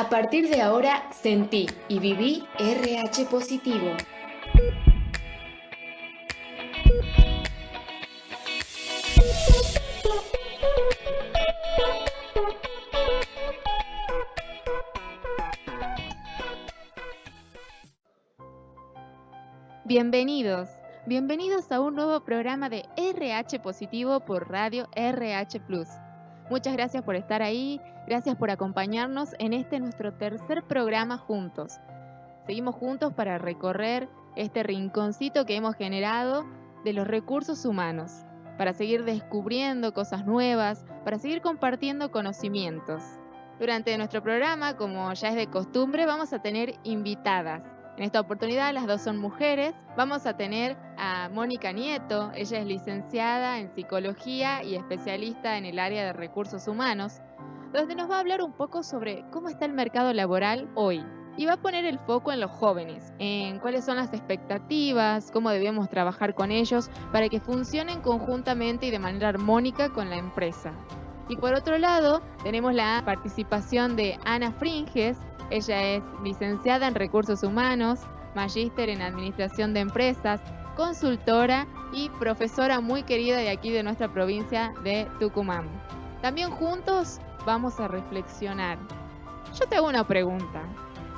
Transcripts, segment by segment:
A partir de ahora, sentí y viví RH positivo. Bienvenidos a un nuevo programa de RH Positivo por Radio RH Plus. Muchas gracias por estar ahí, gracias por acompañarnos en este nuestro tercer programa juntos. Seguimos juntos para recorrer este rinconcito que hemos generado de los recursos humanos, para seguir descubriendo cosas nuevas, para seguir compartiendo conocimientos. Durante nuestro programa, como ya es de costumbre, vamos a tener invitadas. En esta oportunidad las dos son mujeres. Vamos a tener a Mónica Nieto, ella es licenciada en psicología y especialista en el área de recursos humanos, donde nos va a hablar un poco sobre cómo está el mercado laboral hoy. Y va a poner el foco en los jóvenes, en cuáles son las expectativas, cómo debemos trabajar con ellos para que funcionen conjuntamente y de manera armónica con la empresa. Y por otro lado, tenemos la participación de Ana Fringes. Ella es licenciada en Recursos Humanos, magíster en Administración de Empresas, consultora y profesora muy querida de aquí de nuestra provincia de Tucumán. También juntos vamos a reflexionar. Yo te hago una pregunta.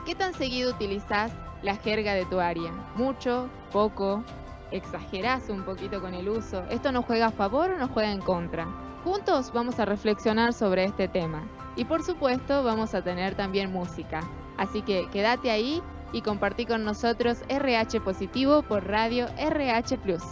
¿Qué tan seguido utilizás la jerga de tu área? ¿Mucho? ¿Poco? ¿Exagerás un poquito con el uso? ¿Esto nos juega a favor o nos juega en contra? Juntos vamos a reflexionar sobre este tema. Y por supuesto vamos a tener también música. Así que quédate ahí y compartí con nosotros RH Positivo por Radio RH Plus.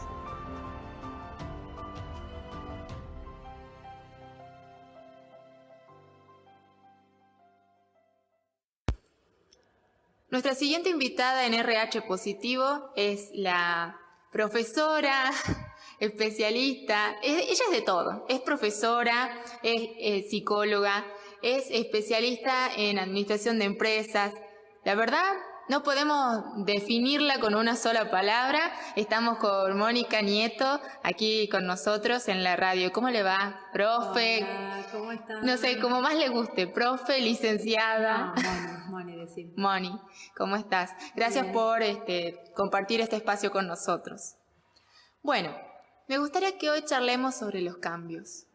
Nuestra siguiente invitada en RH Positivo es la profesora, especialista, ella es de todo, es profesora, es psicóloga, es especialista en administración de empresas. La verdad, no podemos definirla con una sola palabra. Estamos con Mónica Nieto, aquí con nosotros en la radio. ¿Cómo le va, profe? Hola, ¿cómo estás? No sé, como más le guste, profe, licenciada. No, Moni, decime. Moni, ¿cómo estás? Gracias Bien. por compartir este espacio con nosotros. Bueno, me gustaría que hoy charlemos sobre los cambios.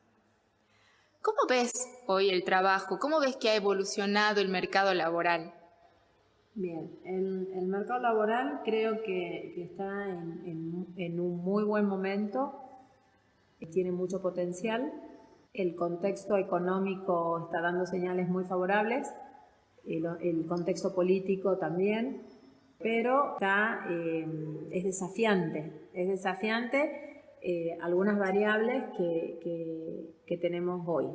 ¿Cómo ves hoy el trabajo? ¿Cómo ves que ha evolucionado el mercado laboral? Bien, el mercado laboral creo que está en un muy buen momento, tiene mucho potencial, el contexto económico está dando señales muy favorables, el contexto político también, pero es desafiante algunas variables que tenemos hoy.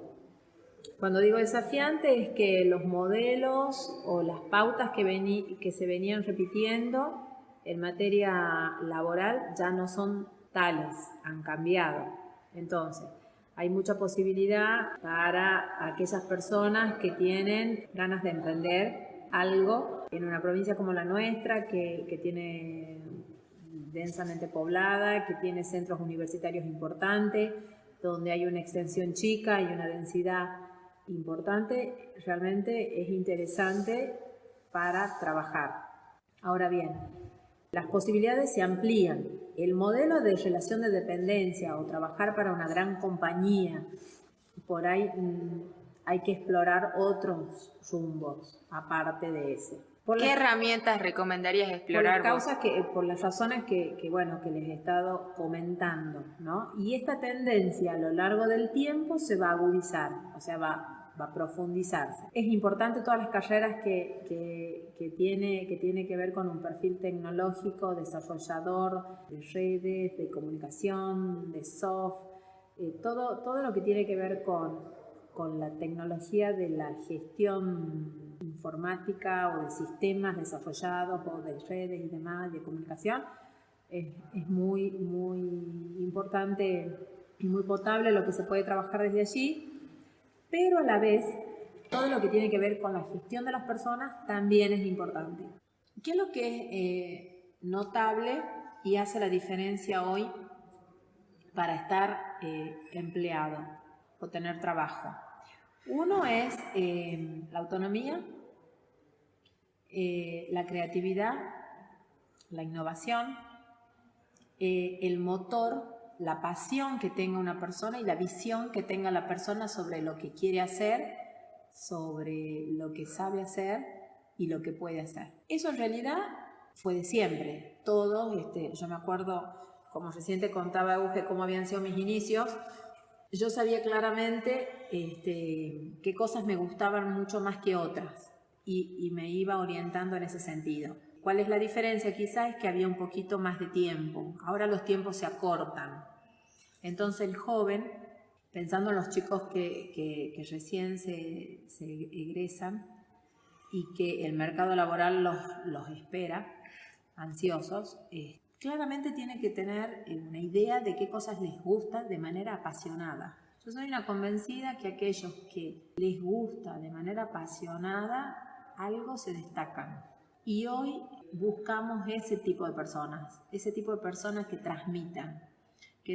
Cuando digo desafiante es que los modelos o las pautas que se venían repitiendo en materia laboral ya no son tales, han cambiado. Entonces, hay mucha posibilidad para aquellas personas que tienen ganas de emprender algo en una provincia como la nuestra, que tiene densamente poblada, que tiene centros universitarios importantes, donde hay una extensión chica y una densidad importante, realmente es interesante para trabajar. Ahora bien, las posibilidades se amplían. El modelo de relación de dependencia o trabajar para una gran compañía, por ahí hay que explorar otros rumbos aparte de ese. ¿Qué herramientas recomendarías explorar? Por las razones que les he estado comentando, ¿no? Y esta tendencia a lo largo del tiempo se va a agudizar, o sea, va a profundizarse. Es importante todas las carreras que tiene que ver con un perfil tecnológico, desarrollador de redes, de comunicación, de soft, todo lo que tiene que ver con la tecnología de la gestión informática o de sistemas desarrollados o de redes y demás de comunicación es muy, muy importante y muy potable lo que se puede trabajar desde allí, pero a la vez todo lo que tiene que ver con la gestión de las personas también es importante. ¿Qué es lo que es notable y hace la diferencia hoy para estar empleado o tener trabajo? Uno es la autonomía, la creatividad, la innovación, el motor, la pasión que tenga una persona y la visión que tenga la persona sobre lo que quiere hacer, sobre lo que sabe hacer y lo que puede hacer. Eso en realidad fue de siempre. Todos, yo me acuerdo, como recién te contaba Euge, cómo habían sido mis inicios. Yo sabía claramente qué cosas me gustaban mucho más que otras y me iba orientando en ese sentido. ¿Cuál es la diferencia? Quizás es que había un poquito más de tiempo. Ahora los tiempos se acortan. Entonces el joven, pensando en los chicos que recién se egresan y que el mercado laboral los espera, ansiosos, claramente tiene que tener una idea de qué cosas les gusta de manera apasionada. Yo soy una convencida que aquellos que les gusta de manera apasionada, algo se destacan. Y hoy buscamos ese tipo de personas que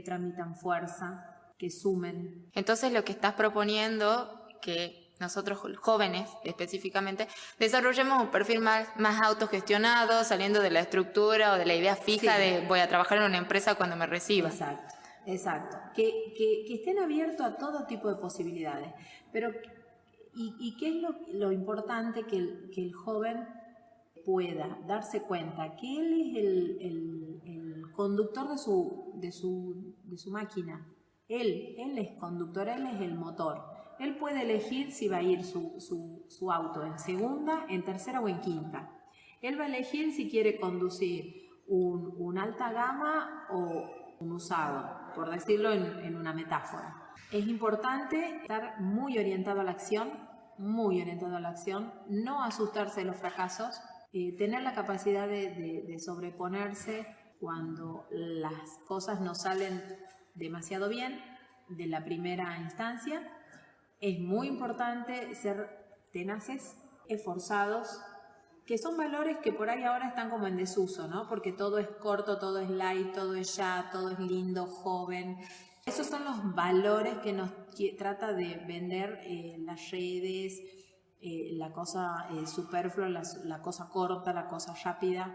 transmitan fuerza, que sumen. Entonces lo que estás proponiendo, que nosotros jóvenes específicamente, desarrollemos un perfil más autogestionado, saliendo de la estructura o de la idea fija de voy a trabajar en una empresa cuando me reciba. Exacto. Que estén abiertos a todo tipo de posibilidades. Pero, ¿y qué es lo importante? Que el joven pueda darse cuenta que él es el conductor de su máquina. Él es conductor, él es el motor. Él puede elegir si va a ir su auto en segunda, en tercera o en quinta. Él va a elegir si quiere conducir un alta gama o un usado, por decirlo en una metáfora. Es importante estar muy orientado a la acción, no asustarse de los fracasos, tener la capacidad de sobreponerse cuando las cosas no salen demasiado bien de la primera instancia. Es muy importante ser tenaces, esforzados, que son valores que por ahí ahora están como en desuso, ¿no? Porque todo es corto, todo es light, todo es ya, todo es lindo, joven. Esos son los valores que nos trata de vender las redes, la cosa superflua, la cosa corta, la cosa rápida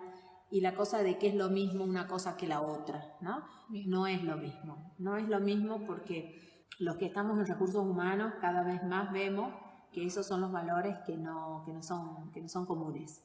y la cosa de que es lo mismo una cosa que la otra, ¿no? No es lo mismo porque los que estamos en recursos humanos cada vez más vemos que esos son los valores que no son comunes.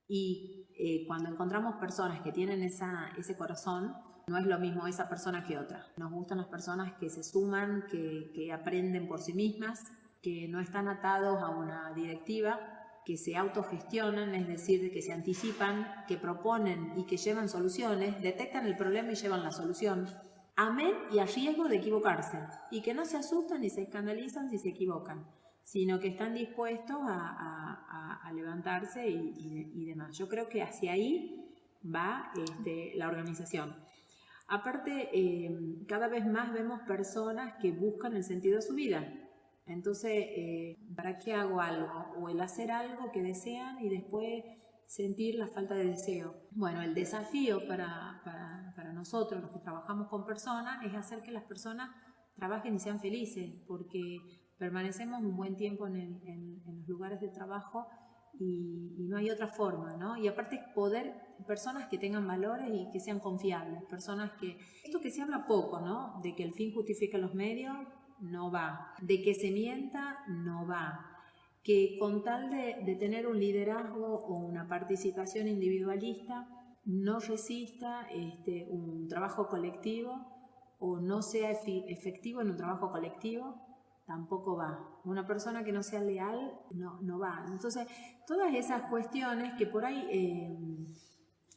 Y cuando encontramos personas que tienen ese corazón, no es lo mismo esa persona que otra. Nos gustan las personas que se suman, que aprenden por sí mismas, que no están atados a una directiva, que se autogestionan, es decir, que se anticipan, que proponen y que llevan soluciones, detectan el problema y llevan la solución. Amén y a riesgo de equivocarse. Y que no se asustan ni se escandalizan si se equivocan, sino que están dispuestos a levantarse y demás. Yo creo que hacia ahí va la organización. Aparte, cada vez más vemos personas que buscan el sentido de su vida. Entonces, ¿para qué hago algo? O el hacer algo que desean y después sentir la falta de deseo. Bueno, el desafío para nosotros, los que trabajamos con personas, es hacer que las personas trabajen y sean felices, porque permanecemos un buen tiempo en los lugares de trabajo y no hay otra forma, ¿no? Y aparte personas que tengan valores y que sean confiables, personas esto que se habla poco, ¿no? De que el fin justifica los medios, no va. De que se mienta, no va. Que con tal de tener un liderazgo o una participación individualista, no resista un trabajo colectivo o no sea efectivo en un trabajo colectivo, tampoco va. Una persona que no sea leal, no va. Entonces, todas esas cuestiones que por ahí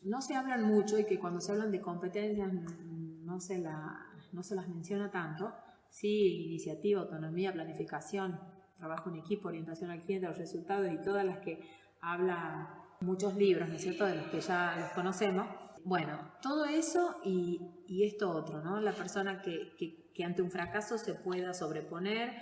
no se hablan mucho y que cuando se hablan de competencias no se las menciona tanto. Sí, iniciativa, autonomía, planificación, trabajo en equipo, orientación al cliente, los resultados y todas las que hablan muchos libros, ¿no es cierto?, de los que ya los conocemos. Bueno, todo eso y esto otro, ¿no? La persona que ante un fracaso se pueda sobreponer,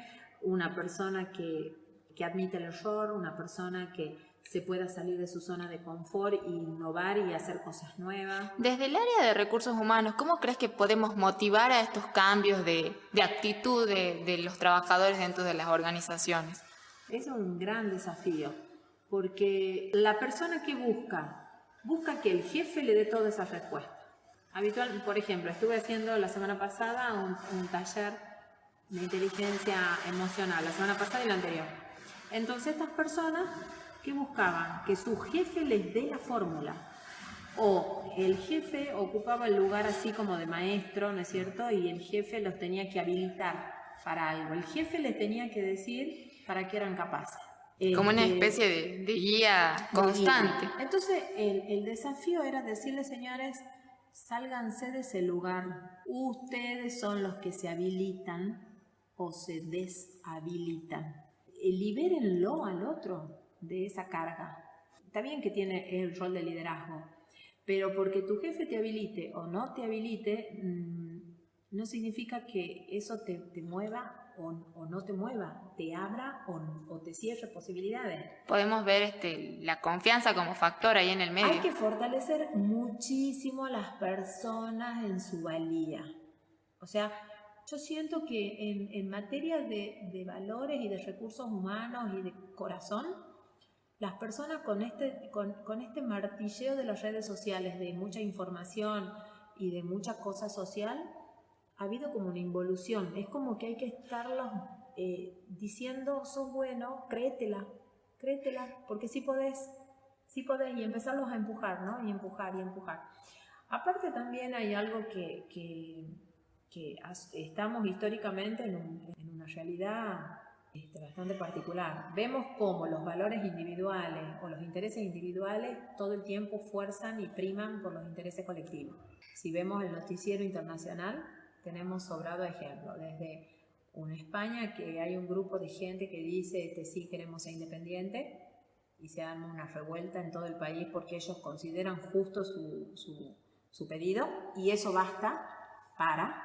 una persona que admite el error, una persona que se pueda salir de su zona de confort e innovar y hacer cosas nuevas. Desde el área de recursos humanos, ¿cómo crees que podemos motivar a estos cambios de actitud de los trabajadores dentro de las organizaciones? Es un gran desafío. Porque la persona que busca que el jefe le dé toda esa respuesta. Habitual, por ejemplo, estuve haciendo la semana pasada un taller de inteligencia emocional, la semana pasada y la anterior. Entonces estas personas que buscaban que su jefe les dé la fórmula, o el jefe ocupaba el lugar así como de maestro, ¿no es cierto? Y el jefe los tenía que habilitar para algo. El jefe les tenía que decir para qué eran capaces. Como una especie de guía constante. Entonces el desafío era decirle, señores, sálganse de ese lugar. Ustedes son los que se habilitan o se deshabilitan. Libérenlo al otro de esa carga. Está bien que tiene el rol de liderazgo, pero porque tu jefe te habilite o no te habilite, no significa que eso te mueva o no te mueva, te abra o te cierre posibilidades. Podemos ver la confianza como factor ahí en el medio. Hay que fortalecer muchísimo a las personas en su valía. O sea, yo siento que en materia de valores y de recursos humanos y de corazón, las personas con este martilleo de las redes sociales, de mucha información y de mucha cosa social, ha habido como una involución. Es como que hay que estarlos diciendo, sos bueno, créetela, porque sí podés, y empezarlos a empujar, ¿no? Y empujar. Aparte también hay algo que estamos históricamente en una realidad bastante particular. Vemos cómo los valores individuales o los intereses individuales todo el tiempo fuerzan y priman por los intereses colectivos. Si vemos el noticiero internacional, tenemos sobrado ejemplo, desde una España que hay un grupo de gente que dice sí queremos ser independientes y se arma una revuelta en todo el país porque ellos consideran justo su pedido y eso basta para,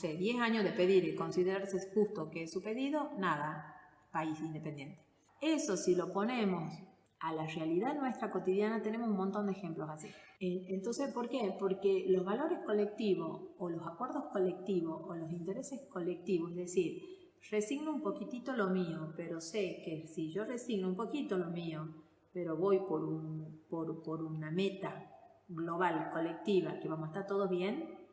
10 años de pedir y considerarse justo que es su pedido, nada, país independiente. Eso si lo ponemos a la realidad nuestra cotidiana, tenemos un montón de ejemplos así. Entonces, ¿por qué? Porque los valores colectivos o los acuerdos colectivos o los intereses colectivos, es decir, resigno un poquitito lo mío, pero sé que si yo resigno un poquito lo mío, pero voy por una meta global, colectiva, que vamos a estar todos bien,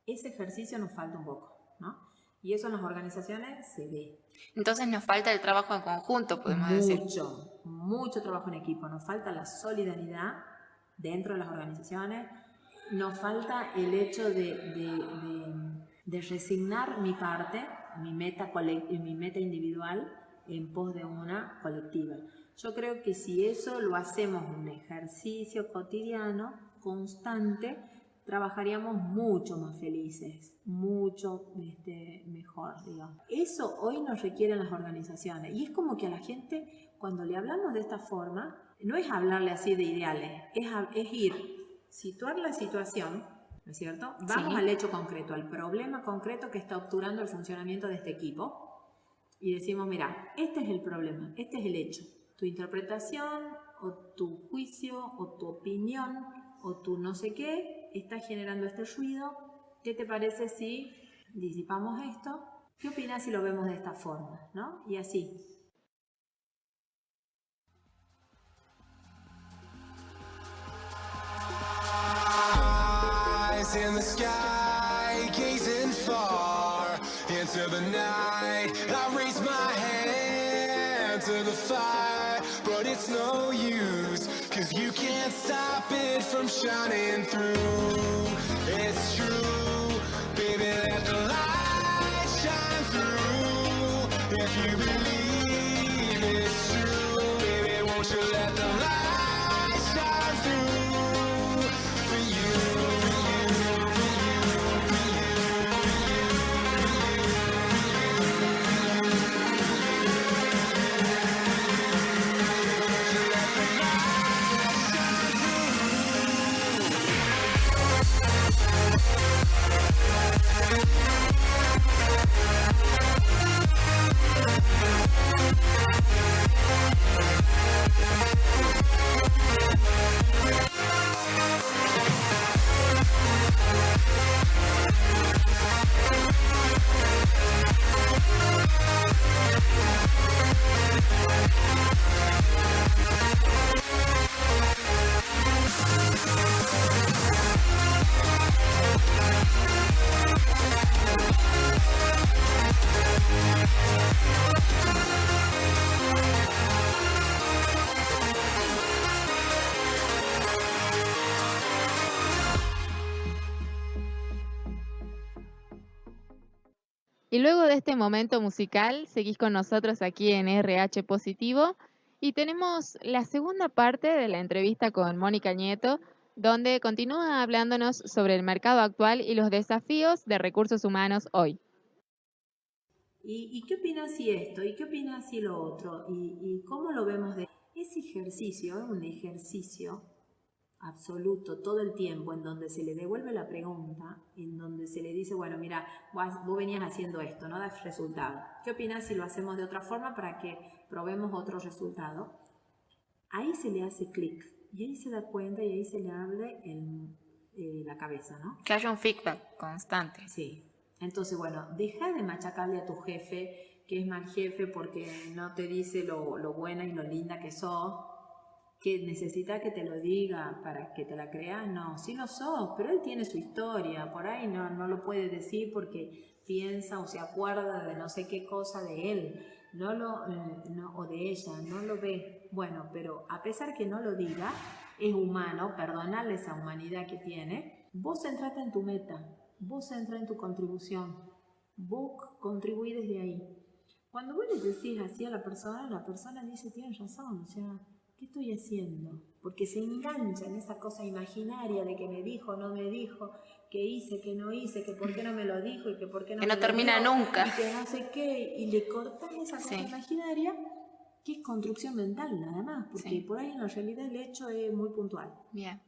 ese ejercicio nos falta un poco, ¿no? Y eso en las organizaciones se ve. Entonces nos falta el trabajo en conjunto, podemos decir. Mucho trabajo en equipo. Nos falta la solidaridad dentro de las organizaciones. Nos falta el hecho de resignar mi parte, mi meta individual en pos de una colectiva. Yo creo que si eso lo hacemos un ejercicio cotidiano, constante, trabajaríamos mucho más felices, mucho mejor, digamos. Eso hoy nos requieren las organizaciones. Y es como que a la gente, cuando le hablamos de esta forma, no es hablarle así de ideales, es ir, situar la situación, ¿no es cierto? Vamos al hecho concreto, al problema concreto que está obturando el funcionamiento de este equipo y decimos, mira, este es el problema, este es el hecho. Tu interpretación o tu juicio o tu opinión o tu no sé qué está generando este ruido. ¿Qué te parece si disipamos esto? ¿Qué opinas si lo vemos de esta forma? ¿No? Y así. Eyes in the sky, gazing far into the night. I raise my hand to the fire, but it's no use, 'cause you can't stop it from shining through. It's true, baby, let the light shine through. If you believe it's true, baby, won't you let the light shine through for you, for you, for you, for you, for you. Y luego de este momento musical, seguís con nosotros aquí en RH Positivo y tenemos la segunda parte de la entrevista con Mónica Nieto, donde continúa hablándonos sobre el mercado actual y los desafíos de recursos humanos hoy. ¿Y qué opinas si esto? ¿Y qué opinas si lo otro? ¿Y cómo lo vemos de ese ejercicio? Es un ejercicio absoluto todo el tiempo en donde se le devuelve la pregunta, en donde se le dice, bueno, mira, vos venías haciendo esto, no das resultado. ¿Qué opinas si lo hacemos de otra forma para que probemos otro resultado? Ahí se le hace clic y ahí se da cuenta y ahí se le abre la cabeza, ¿no? Que haya un feedback constante. Sí. Entonces, bueno, deja de machacarle a tu jefe, que es mal jefe porque no te dice lo buena y lo linda que sos, que necesita que te lo diga para que te la creas. No, sí lo sos, pero él tiene su historia, por ahí no lo puede decir porque piensa o se acuerda de no sé qué cosa de él, o de ella, no lo ve. Bueno, pero a pesar que no lo diga, es humano, perdonarle esa humanidad que tiene. Vos centrate en tu meta, vos centra en tu contribución, vos contribuís desde ahí. Cuando vos le decís así a la persona dice, tienes razón, o sea, ¿qué estoy haciendo? Porque se engancha en esa cosa imaginaria de que me dijo, no me dijo, que hice, que no hice, que por qué no me lo dijo y que por qué no que me no lo termina dio, nunca. y que no sé qué, y le cortás esa cosa Sí. imaginaria, que es construcción mental nada más, porque Sí. por ahí en la realidad el hecho es muy puntual. Bien.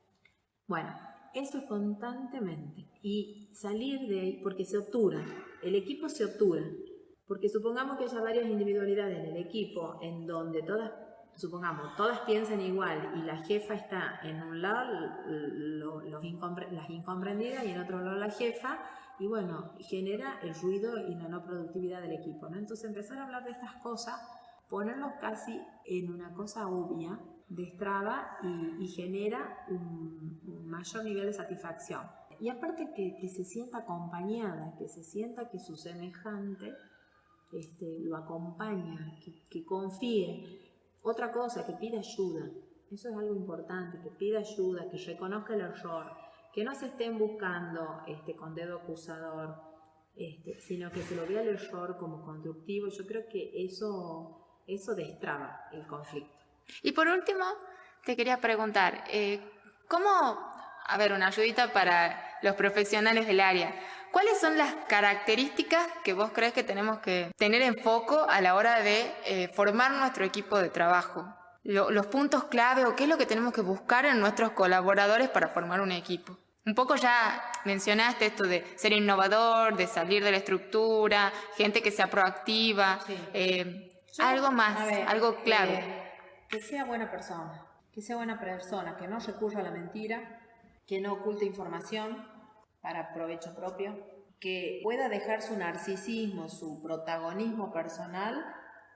Bueno, eso es constantemente. Y salir de ahí, porque se obtura, el equipo se obtura. Porque supongamos que haya varias individualidades en el equipo en donde todas piensan igual y la jefa está en un lado, las incomprendidas, y en otro lado la jefa, y bueno, genera el ruido y la no productividad del equipo, ¿no? Entonces empezar a hablar de estas cosas, ponerlos casi en una cosa obvia, destraba y genera un mayor nivel de satisfacción. Y aparte que se sienta acompañada, que se sienta que su semejante lo acompaña, que confíe. Otra cosa, que pida ayuda. Eso es algo importante, que pida ayuda, que reconozca el error, que no se estén buscando con dedo acusador, sino que se lo vea el error como constructivo. Yo creo que eso destraba el conflicto. Y por último, te quería preguntar, una ayudita para los profesionales del área. ¿Cuáles son las características que vos crees que tenemos que tener en foco a la hora de formar nuestro equipo de trabajo? Los puntos clave o qué es lo que tenemos que buscar en nuestros colaboradores para formar un equipo. Un poco ya mencionaste esto de ser innovador, de salir de la estructura, gente que sea proactiva, Sí. algo más, algo clave. Que sea buena persona, que no recurra a la mentira, que no oculte información para provecho propio, que pueda dejar su narcisismo, su protagonismo personal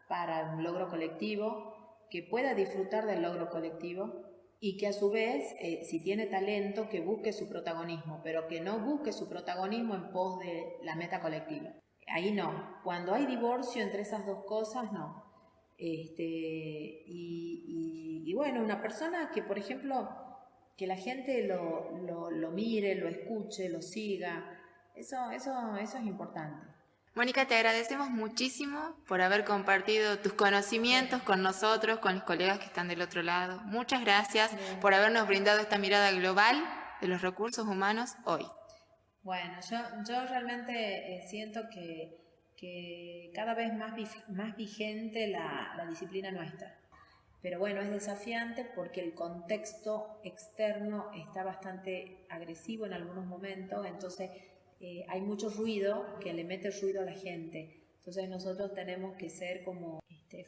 para un logro colectivo, que pueda disfrutar del logro colectivo y que a su vez, si tiene talento, que busque su protagonismo, pero que no busque su protagonismo en pos de la meta colectiva. Ahí no. Cuando hay divorcio entre esas dos cosas, no. Y bueno, una persona que, por ejemplo, que la gente lo mire, lo escuche, lo siga, eso es importante. Mónica, te agradecemos muchísimo por haber compartido tus conocimientos con nosotros, con los colegas que están del otro lado. Muchas gracias por habernos brindado esta mirada global de los recursos humanos hoy. Bueno, yo realmente siento que cada vez más vigente la disciplina nuestra. Pero bueno, es desafiante porque el contexto externo está bastante agresivo en algunos momentos, entonces hay mucho ruido que le mete ruido a la gente. Entonces nosotros tenemos que ser como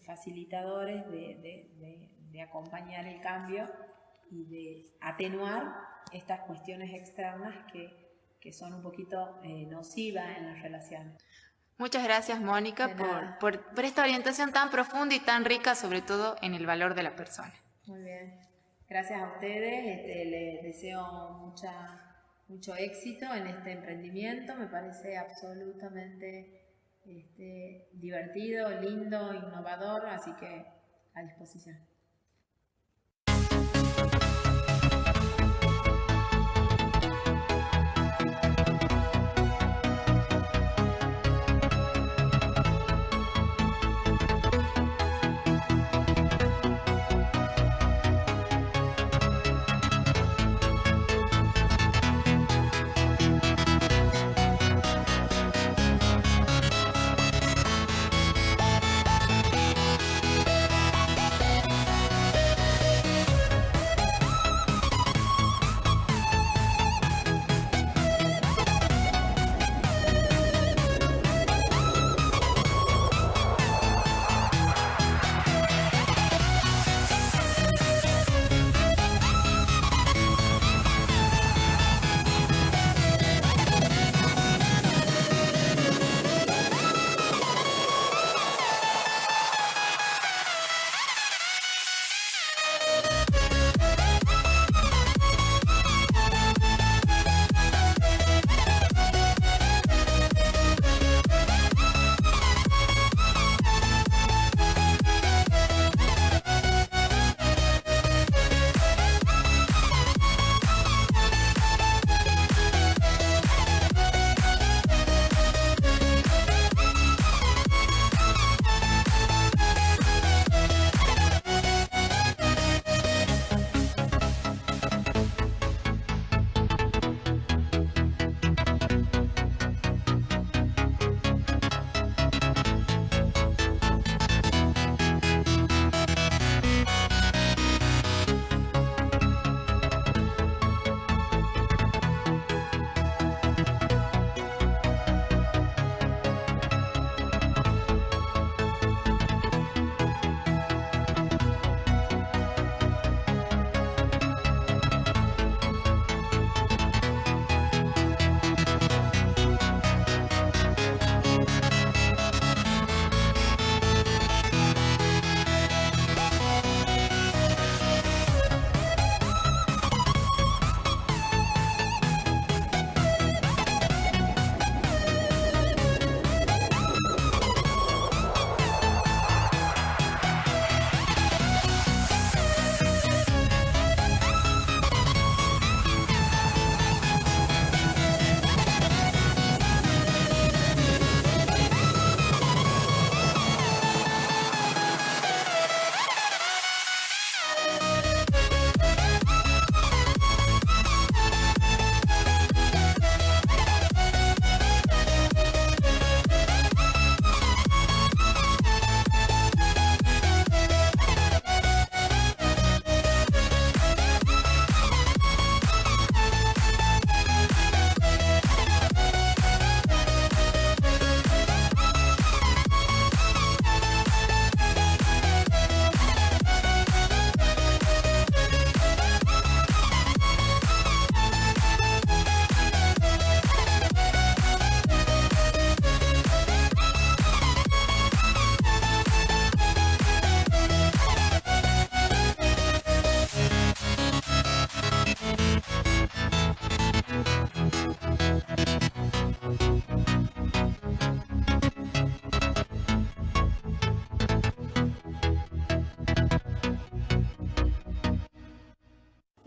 facilitadores de acompañar el cambio y de atenuar estas cuestiones externas que son un poquito nocivas en las relaciones. Muchas gracias, Mónica, por esta orientación tan profunda y tan rica, sobre todo en el valor de la persona. Muy bien. Gracias a ustedes. Les deseo mucho éxito en este emprendimiento. Me parece absolutamente divertido, lindo, innovador, así que a disposición.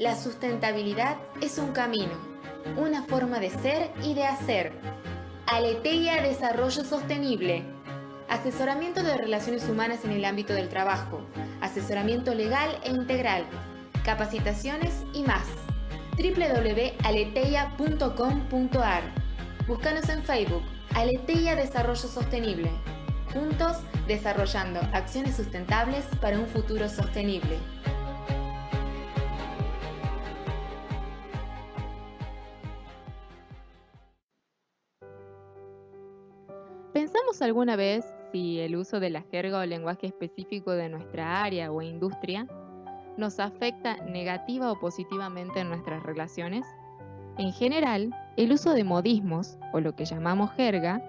La sustentabilidad es un camino, una forma de ser y de hacer. Aleteia Desarrollo Sostenible. Asesoramiento de relaciones humanas en el ámbito del trabajo, asesoramiento legal e integral, capacitaciones y más. www.aleteia.com.ar. Búscanos en Facebook, Aleteia Desarrollo Sostenible. Juntos, desarrollando acciones sustentables para un futuro sostenible. ¿Pensamos alguna vez si el uso de la jerga o lenguaje específico de nuestra área o industria nos afecta negativa o positivamente en nuestras relaciones? En general, el uso de modismos, o lo que llamamos jerga,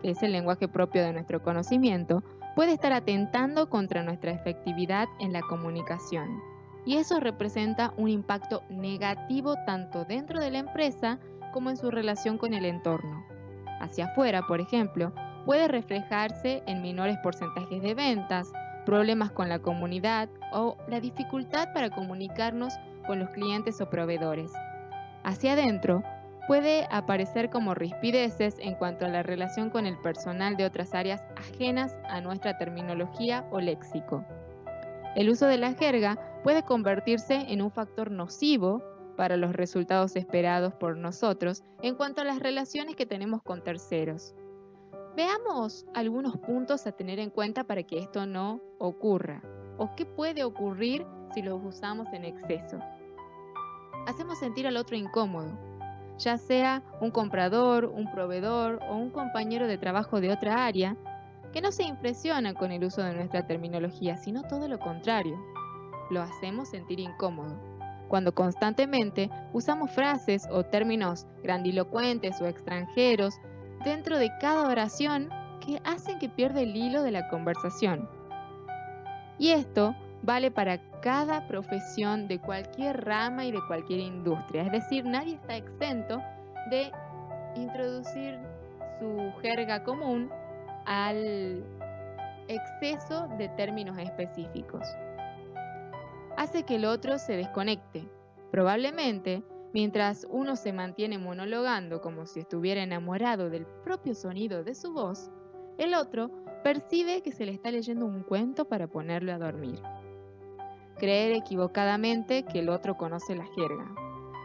que es el lenguaje propio de nuestro conocimiento, puede estar atentando contra nuestra efectividad en la comunicación. Y eso representa un impacto negativo tanto dentro de la empresa como en su relación con el entorno. Hacia afuera, por ejemplo, puede reflejarse en menores porcentajes de ventas, problemas con la comunidad o la dificultad para comunicarnos con los clientes o proveedores. Hacia adentro, puede aparecer como rispideces en cuanto a la relación con el personal de otras áreas ajenas a nuestra terminología o léxico. El uso de la jerga puede convertirse en un factor nocivo para los resultados esperados por nosotros en cuanto a las relaciones que tenemos con terceros. Veamos algunos puntos a tener en cuenta para que esto no ocurra, o qué puede ocurrir si los usamos en exceso. Hacemos sentir al otro incómodo, ya sea un comprador, un proveedor o un compañero de trabajo de otra área, que no se impresiona con el uso de nuestra terminología, sino todo lo contrario. Lo hacemos sentir incómodo. Cuando constantemente usamos frases o términos grandilocuentes o extranjeros dentro de cada oración que hacen que pierda el hilo de la conversación. Y esto vale para cada profesión de cualquier rama y de cualquier industria. Es decir, nadie está exento de introducir su jerga común al exceso de términos específicos. Hace que el otro se desconecte. Probablemente, mientras uno se mantiene monologando como si estuviera enamorado del propio sonido de su voz, el otro percibe que se le está leyendo un cuento para ponerlo a dormir. Creer equivocadamente que el otro conoce la jerga.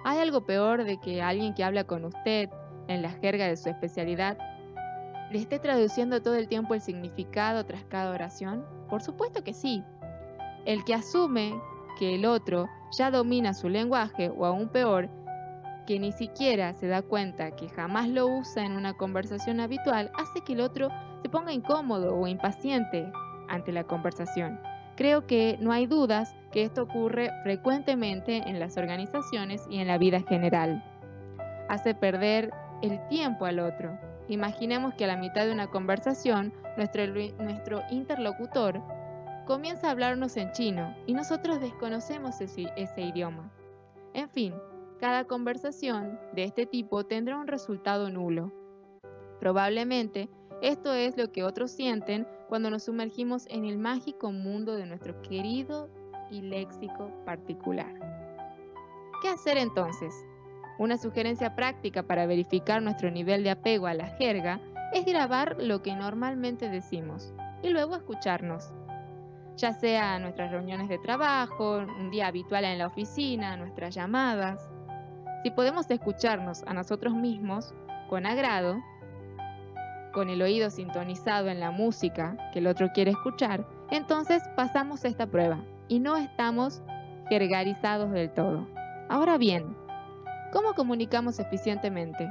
¿Hay algo peor de que alguien que habla con usted en la jerga de su especialidad le esté traduciendo todo el tiempo el significado tras cada oración? Por supuesto que sí. El que asume que el otro ya domina su lenguaje, o aún peor, que ni siquiera se da cuenta que jamás lo usa en una conversación habitual, hace que el otro se ponga incómodo o impaciente ante la conversación. Creo que no hay dudas que esto ocurre frecuentemente en las organizaciones y en la vida general. Hace perder el tiempo al otro. Imaginemos que a la mitad de una conversación, nuestro interlocutor comienza a hablarnos en chino y nosotros desconocemos ese idioma. En fin, cada conversación de este tipo tendrá un resultado nulo. Probablemente esto es lo que otros sienten cuando nos sumergimos en el mágico mundo de nuestro querido y léxico particular. ¿Qué hacer entonces? Una sugerencia práctica para verificar nuestro nivel de apego a la jerga es grabar lo que normalmente decimos y luego escucharnos. Ya sea nuestras reuniones de trabajo, un día habitual en la oficina, nuestras llamadas. Si podemos escucharnos a nosotros mismos con agrado, con el oído sintonizado en la música que el otro quiere escuchar, entonces pasamos esta prueba y no estamos jergarizados del todo. Ahora bien, ¿cómo comunicamos eficientemente?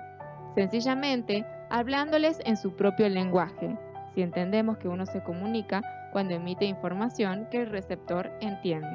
Sencillamente, hablándoles en su propio lenguaje, si entendemos que uno se comunica cuando emite información que el receptor entiende.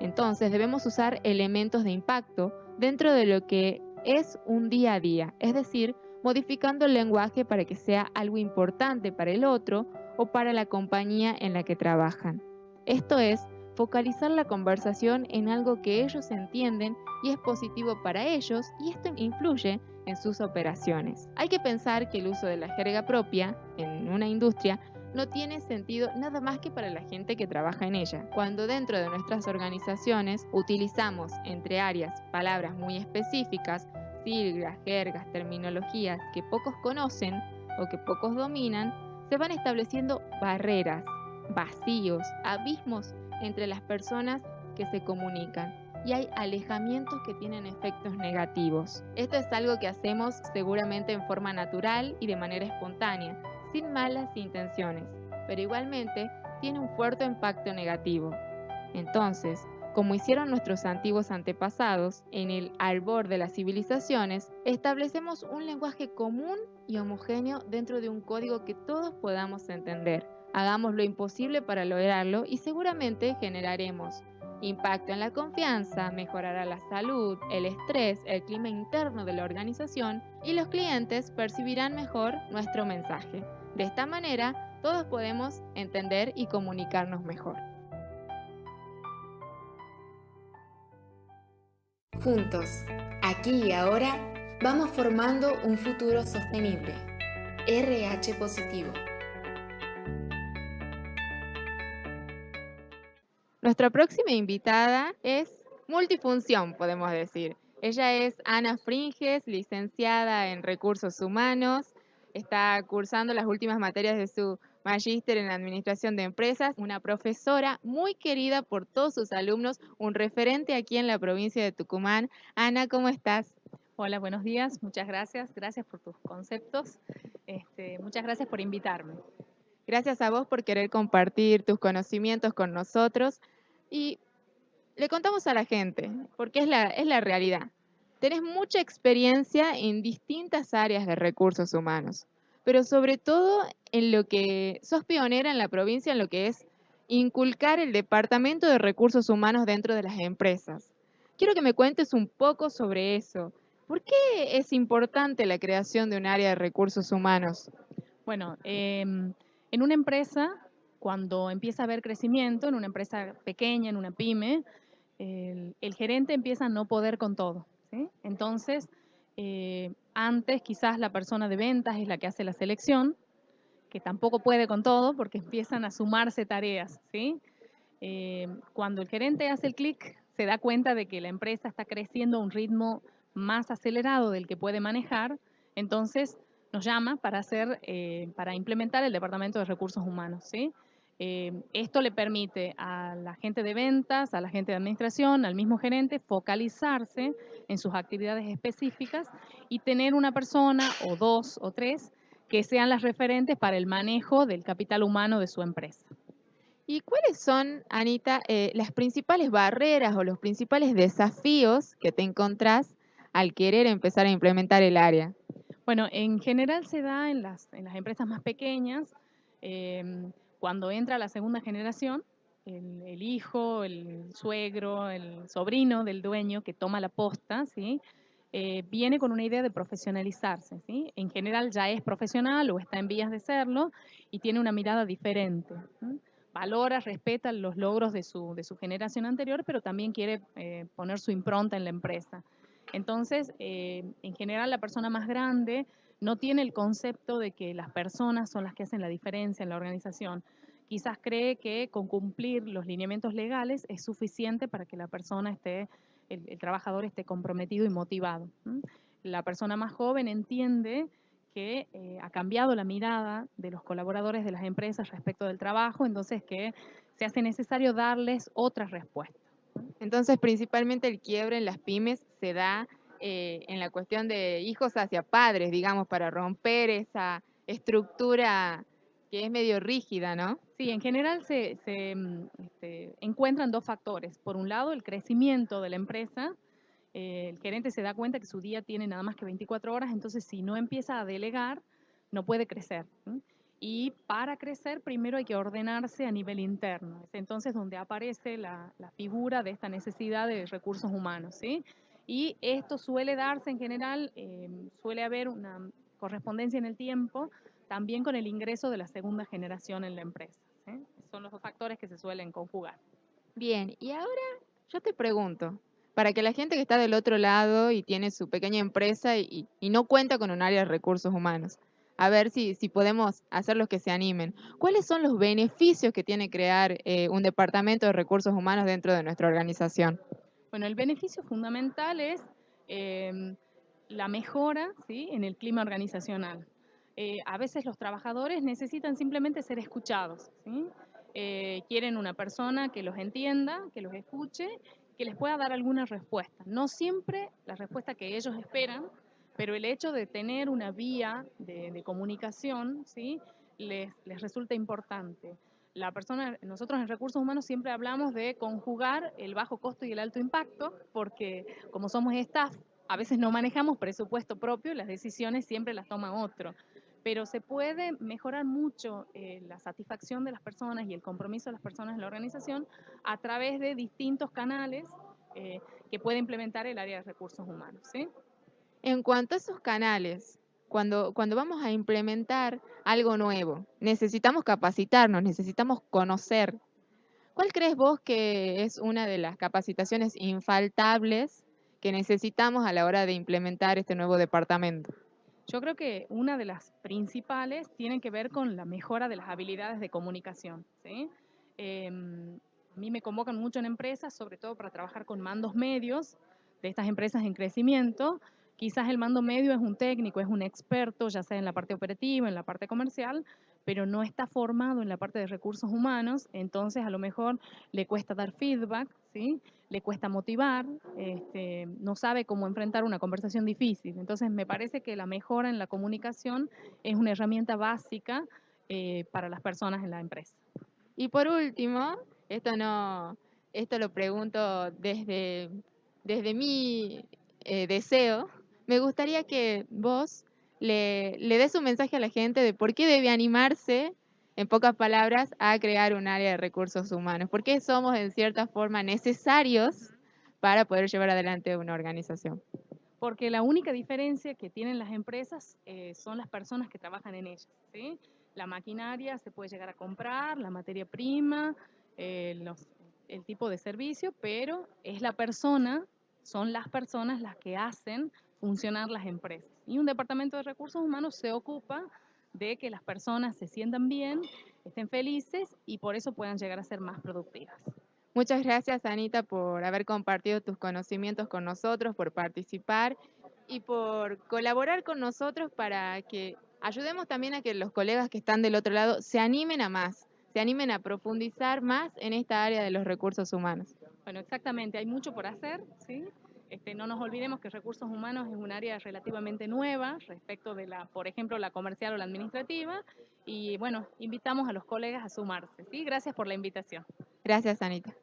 Entonces debemos usar elementos de impacto dentro de lo que es un día a día, es decir, modificando el lenguaje para que sea algo importante para el otro o para la compañía en la que trabajan. Esto es, focalizar la conversación en algo que ellos entienden y es positivo para ellos, y esto influye en sus operaciones. Hay que pensar que el uso de la jerga propia en una industria no tiene sentido nada más que para la gente que trabaja en ella. Cuando dentro de nuestras organizaciones utilizamos entre áreas palabras muy específicas, siglas, jergas, terminologías que pocos conocen o que pocos dominan, se van estableciendo barreras, vacíos, abismos entre las personas que se comunican y hay alejamientos que tienen efectos negativos. Esto es algo que hacemos seguramente en forma natural y de manera espontánea, sin malas intenciones, pero igualmente tiene un fuerte impacto negativo. Entonces, como hicieron nuestros antiguos antepasados en el albor de las civilizaciones, establecemos un lenguaje común y homogéneo dentro de un código que todos podamos entender. Hagamos lo imposible para lograrlo y seguramente generaremos impacto en la confianza, mejorará la salud, el estrés, el clima interno de la organización y los clientes percibirán mejor nuestro mensaje. De esta manera, todos podemos entender y comunicarnos mejor. Juntos, aquí y ahora, vamos formando un futuro sostenible. RH positivo. Nuestra próxima invitada es multifunción, podemos decir. Ella es Ana Fringes, licenciada en Recursos Humanos, está cursando las últimas materias de su magíster en Administración de Empresas, una profesora muy querida por todos sus alumnos, un referente aquí en la provincia de Tucumán. Ana, ¿cómo estás? Hola, buenos días, muchas gracias. Gracias por tus conceptos. Muchas gracias por invitarme. Gracias a vos por querer compartir tus conocimientos con nosotros y le contamos a la gente, porque es la realidad. Tenés mucha experiencia en distintas áreas de recursos humanos, pero sobre todo en lo que sos pionera en la provincia, en lo que es inculcar el Departamento de Recursos Humanos dentro de las empresas. Quiero que me cuentes un poco sobre eso. ¿Por qué es importante la creación de un área de recursos humanos? Bueno, en una empresa, cuando empieza a haber crecimiento, en una empresa pequeña, en una pyme, el gerente empieza a no poder con todo, ¿sí? Entonces, antes quizás la persona de ventas es la que hace la selección, que tampoco puede con todo porque empiezan a sumarse tareas, ¿sí? Cuando el gerente hace el clic, se da cuenta de que la empresa está creciendo a un ritmo más acelerado del que puede manejar, entonces nos llama para implementar el Departamento de Recursos Humanos, ¿sí? Esto le permite a la gente de ventas, a la gente de administración, al mismo gerente, focalizarse en sus actividades específicas y tener una persona o dos o tres que sean las referentes para el manejo del capital humano de su empresa. ¿Y cuáles son, Anita, las principales barreras o los principales desafíos que te encontrás al querer empezar a implementar el área? Bueno, en general se da en las empresas más pequeñas, cuando entra la segunda generación, el hijo, el suegro, el sobrino del dueño que toma la posta, ¿sí? Viene con una idea de profesionalizarse, ¿sí? En general ya es profesional o está en vías de serlo y tiene una mirada diferente, ¿sí? Valora, respeta los logros de su generación anterior, pero también quiere poner su impronta en la empresa. Entonces, en general, la persona más grande no tiene el concepto de que las personas son las que hacen la diferencia en la organización. Quizás cree que con cumplir los lineamientos legales es suficiente para que la persona el trabajador esté comprometido y motivado. La persona más joven entiende que ha cambiado la mirada de los colaboradores de las empresas respecto del trabajo, entonces que se hace necesario darles otras respuestas. Entonces, principalmente el quiebre en las pymes se da en la cuestión de hijos hacia padres, digamos, para romper esa estructura que es medio rígida, ¿no? Sí, en general se encuentran dos factores. Por un lado, el crecimiento de la empresa. El gerente se da cuenta que su día tiene nada más que 24 horas, entonces si no empieza a delegar, no puede crecer. ¿Sí? Y para crecer, primero hay que ordenarse a nivel interno. Es entonces donde aparece la figura de esta necesidad de recursos humanos, ¿sí? Y esto suele darse en general, suele haber una correspondencia en el tiempo, también con el ingreso de la segunda generación en la empresa, ¿sí? Son los dos factores que se suelen conjugar. Bien, y ahora yo te pregunto, para que la gente que está del otro lado y tiene su pequeña empresa y no cuenta con un área de recursos humanos, a ver si podemos hacerlos que se animen. ¿Cuáles son los beneficios que tiene crear un departamento de recursos humanos dentro de nuestra organización? Bueno, el beneficio fundamental es la mejora, ¿sí?, en el clima organizacional. A veces los trabajadores necesitan simplemente ser escuchados, ¿sí? Quieren una persona que los entienda, que los escuche, que les pueda dar alguna respuesta. No siempre la respuesta que ellos esperan, pero el hecho de tener una vía de comunicación, ¿sí?, les resulta importante. Nosotros en recursos humanos siempre hablamos de conjugar el bajo costo y el alto impacto, porque como somos staff, a veces no manejamos presupuesto propio, las decisiones siempre las toma otro. Pero se puede mejorar mucho la satisfacción de las personas y el compromiso de las personas en la organización a través de distintos canales que puede implementar el área de recursos humanos, ¿sí? En cuanto a esos canales, cuando vamos a implementar algo nuevo, necesitamos capacitarnos, necesitamos conocer. ¿Cuál crees vos que es una de las capacitaciones infaltables que necesitamos a la hora de implementar este nuevo departamento? Yo creo que una de las principales tiene que ver con la mejora de las habilidades de comunicación, ¿sí? A mí me convocan mucho en empresas, sobre todo para trabajar con mandos medios de estas empresas en crecimiento. Quizás el mando medio es un técnico, es un experto, ya sea en la parte operativa, en la parte comercial, pero no está formado en la parte de recursos humanos, entonces a lo mejor le cuesta dar feedback, ¿sí?, le cuesta motivar, no sabe cómo enfrentar una conversación difícil. Entonces me parece que la mejora en la comunicación es una herramienta básica para las personas en la empresa. Y por último, esto lo pregunto desde mi deseo, me gustaría que vos le des un mensaje a la gente de por qué debe animarse, en pocas palabras, a crear un área de recursos humanos. ¿Por qué somos, en cierta forma, necesarios para poder llevar adelante una organización? Porque la única diferencia que tienen las empresas son las personas que trabajan en ellas, ¿sí? La maquinaria se puede llegar a comprar, la materia prima, el tipo de servicio, pero es son las personas las que hacen funcionar las empresas. Y un departamento de recursos humanos se ocupa de que las personas se sientan bien, estén felices y por eso puedan llegar a ser más productivas. Muchas gracias, Anita, por haber compartido tus conocimientos con nosotros, por participar y por colaborar con nosotros para que ayudemos también a que los colegas que están del otro lado se animen a más, se animen a profundizar más en esta área de los recursos humanos. Bueno, exactamente, hay mucho por hacer, ¿sí? No nos olvidemos que recursos humanos es un área relativamente nueva respecto de por ejemplo, la comercial o la administrativa. Y bueno, invitamos a los colegas a sumarse, ¿sí? Gracias por la invitación. Gracias, Anita.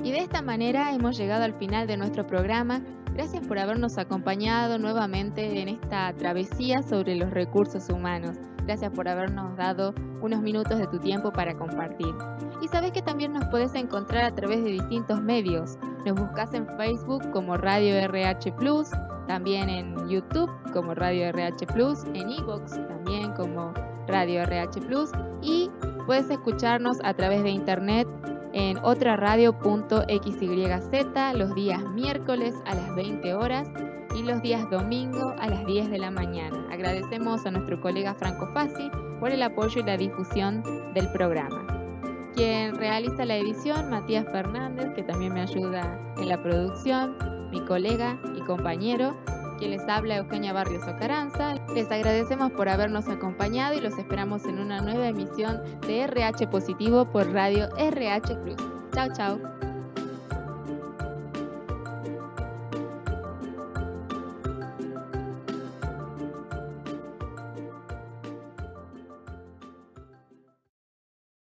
Y de esta manera hemos llegado al final de nuestro programa. Gracias por habernos acompañado nuevamente en esta travesía sobre los recursos humanos. Gracias por habernos dado unos minutos de tu tiempo para compartir. Y sabes que también nos puedes encontrar a través de distintos medios. Nos buscas en Facebook como Radio RH Plus, también en YouTube como Radio RH Plus, en iVoox también como Radio RH Plus, y puedes escucharnos a través de internet en otraradio.xyz los días miércoles a las 20 horas y los días domingo a las 10 de la mañana. Agradecemos a nuestro colega Franco Fassi por el apoyo y la difusión del programa. Quien realiza la edición, Matías Fernández, que también me ayuda en la producción, mi colega y compañero. Quien les habla, Eugenia Barrios Ocaranza. Les agradecemos por habernos acompañado y los esperamos en una nueva emisión de RH Positivo por Radio RH Plus. Chao, chao.